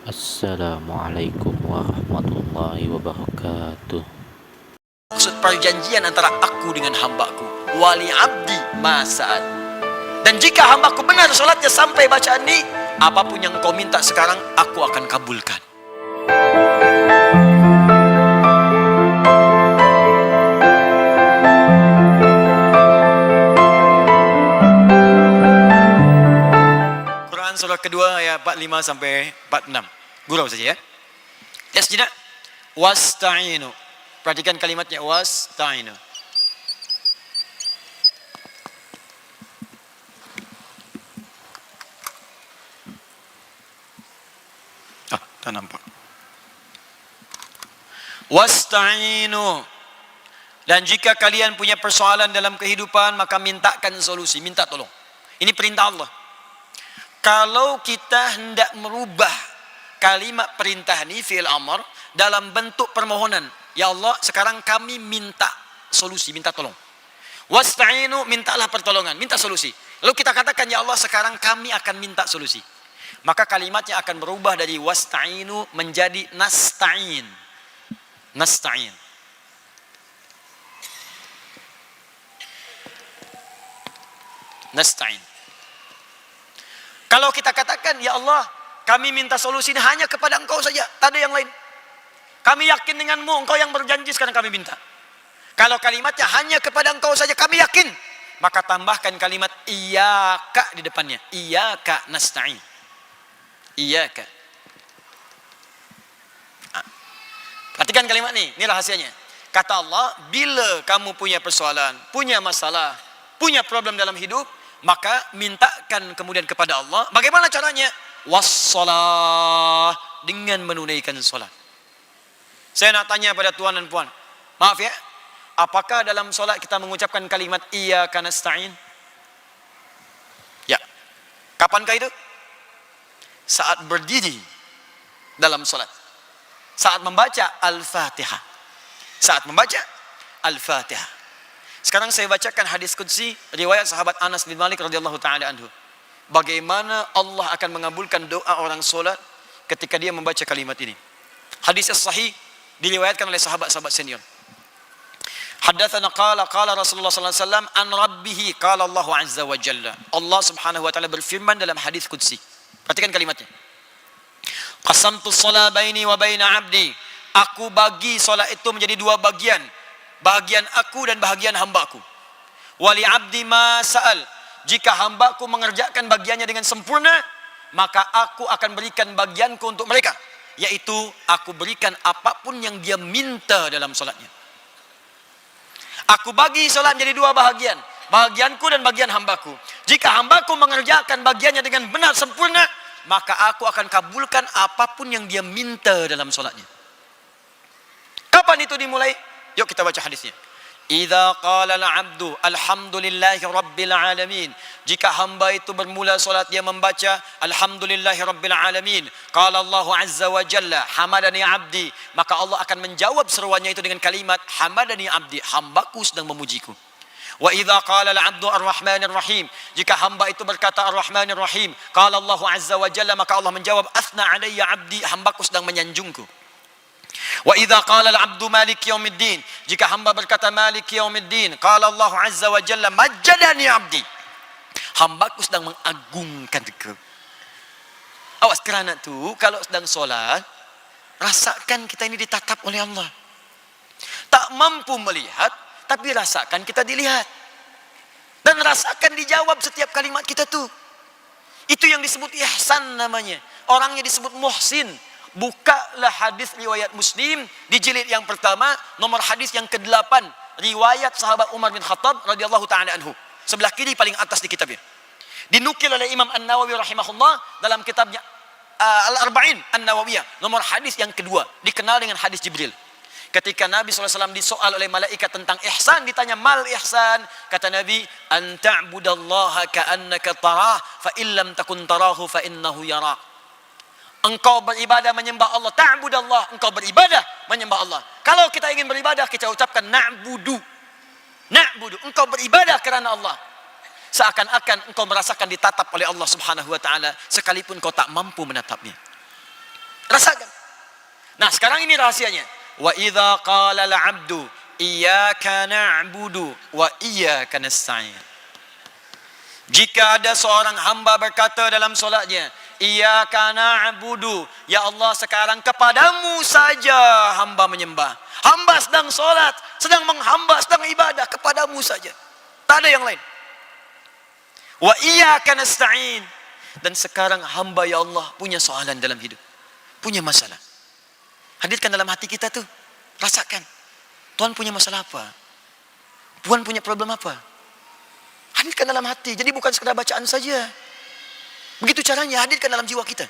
Assalamualaikum warahmatullahi wabarakatuh. Maksud perjanjian antara aku dengan hambaku. Wali abdi masa'al. Dan jika hambaku benar solatnya sampai bacaan ini, apapun yang kau minta sekarang, aku akan kabulkan. Quran surah kedua ayat 45 sampai 46. Gurau saja ya. Ya sejenak. Wasta'inu. Perhatikan kalimatnya wasta'inu. Tak nampak. Wasta'inu. Dan jika kalian punya persoalan dalam kehidupan, maka mintakan solusi, minta tolong. Ini perintah Allah. Kalau kita hendak merubah kalimat perintah ini, fi'il amr, dalam bentuk permohonan, ya Allah, sekarang kami minta solusi, minta tolong. Wasta'inu, mintalah pertolongan, minta solusi. Lalu kita katakan, ya Allah, sekarang kami akan minta solusi. Maka kalimatnya akan berubah dari wasta'inu menjadi nasta'in. Nasta'in. Nasta'in. Kalau kita katakan, ya Allah, kami minta solusi ini hanya kepada Engkau saja, tak ada yang lain. Kami yakin denganmu, Engkau yang berjanji, sekarang kami minta. Kalau kalimatnya hanya kepada Engkau saja, kami yakin, maka tambahkan kalimat iyyaka di depannya. Iyyaka nasta'in. Iyyaka. Perhatikan kalimat ini rahasianya. Kata Allah, bila kamu punya persoalan, punya masalah, punya problem dalam hidup, maka mintakan kemudian kepada Allah. Bagaimana caranya? Wassalah, dengan menunaikan solat. Saya nak tanya pada tuan dan puan, maaf ya, apakah dalam solat kita mengucapkan kalimat iyyaka nasta'in? Ya. Kapankah itu? Saat berdiri dalam solat, saat membaca Al-Fatihah. Saat membaca Al-Fatihah. Sekarang saya bacakan hadis qudsi riwayat sahabat Anas bin Malik radhiyallahu taala anhu. Bagaimana Allah akan mengabulkan doa orang solat ketika dia membaca kalimat ini. Hadis sahih diriwayatkan oleh sahabat-sahabat senior. Haddatsana qala Rasulullah sallallahu alaihi wasallam an rabbih qala Allah azza wa jalla. Allah Subhanahu wa taala berfirman dalam hadis qudsi. Perhatikan kalimatnya. Qasamtu shalah baini wa baina 'abdi. Aku bagi solat itu menjadi dua bagian. Bahagian aku dan bahagian hambaku. Wali abdi ma sa'al. Jika hambaku mengerjakan bagiannya dengan sempurna, maka aku akan berikan bagianku untuk mereka, yaitu aku berikan apapun yang dia minta dalam solatnya. Aku bagi solat menjadi dua bahagian, bahagianku dan bagian hambaku. Jika hambaku mengerjakan bagiannya dengan benar sempurna, maka aku akan kabulkan apapun yang dia minta dalam solatnya. Kapan itu dimulai? Yuk kita baca hadisnya. Idza qala al-'abdu alhamdulillahi rabbil alamin. Jika hamba itu bermula solat dia membaca alhamdulillahi rabbil alamin. Qala Allah azza wa jalla hamadani 'abdi. Maka Allah akan menjawab seruannya itu dengan kalimat hamadani 'abdi, hambaku sedang memujiku. Wa idza qala al-'abdu ar-rahmanir rahim. Jika hamba itu berkata ar-rahmanir rahim, qala Allah azza wa jalla, maka Allah menjawab athna 'alayya 'abdi, hambaku sedang menyanjungku. Wa idza qala al-'abdu maliki yaumiddin. Jika hamba berkata maliki yaumiddin, qala Allah azza wa jalla majjadani 'abdi, hambaku sedang mengagungkan aku. Awas, kerana tu kalau sedang solat, rasakan kita ini ditatap oleh Allah. Tak mampu melihat, tapi rasakan kita dilihat. Dan rasakan dijawab setiap kalimat kita tu. Itu yang disebut ihsan namanya. Orangnya disebut muhsin. Bukalah hadis riwayat Muslim di jilid yang pertama, nomor hadis yang ke-8, riwayat sahabat Umar bin Khattab radhiyallahu taala anhu. Sebelah kiri paling atas di kitabnya. Dinukil oleh Imam An-Nawawi rahimahullah dalam kitabnya Al-Arba'in An-Nawawiyah, nomor hadis yang kedua, dikenal dengan hadis Jibril. Ketika Nabi SAW disoal oleh malaikat tentang ihsan, ditanya mal ihsan, kata Nabi, an ta'budallaha ka'annaka tarah, fa illam takun tarahu fa innahu yarak. Engkau beribadah menyembah Allah, ta'budallah, engkau beribadah menyembah Allah. Kalau kita ingin beribadah, kita ucapkan na'budu. Na'budu, engkau beribadah kerana Allah. Seakan-akan engkau merasakan ditatap oleh Allah Subhanahu wa taala sekalipun kau tak mampu menatapnya. Rasakan. Nah, sekarang ini rahasianya. Wa idza qala al-'abdu iyyaka na'budu wa iyyaka nasta'in. Jika ada seorang hamba berkata dalam solatnya, iyyaka na'budu, ya Allah sekarang kepadamu saja hamba menyembah. Hamba sedang solat, sedang menghamba, sedang ibadah, kepadamu saja. Tak ada yang lain. Wa iyyaka nasta'in. Dan sekarang hamba ya Allah punya soalan dalam hidup. Punya masalah. Hadirkan dalam hati kita tuh. Rasakan. Tuhan punya masalah apa? Tuhan punya problem apa? Hadirkan dalam hati. Jadi bukan sekedar bacaan saja. Begitu caranya, hadirkan dalam jiwa kita.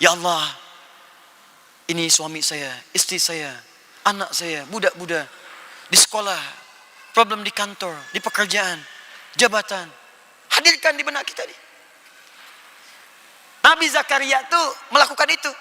Ya Allah, ini suami saya, istri saya, anak saya, budak-budak, di sekolah, problem di kantor, di pekerjaan, jabatan. Hadirkan di benak kita nih. Nabi Zakaria tuh melakukan itu.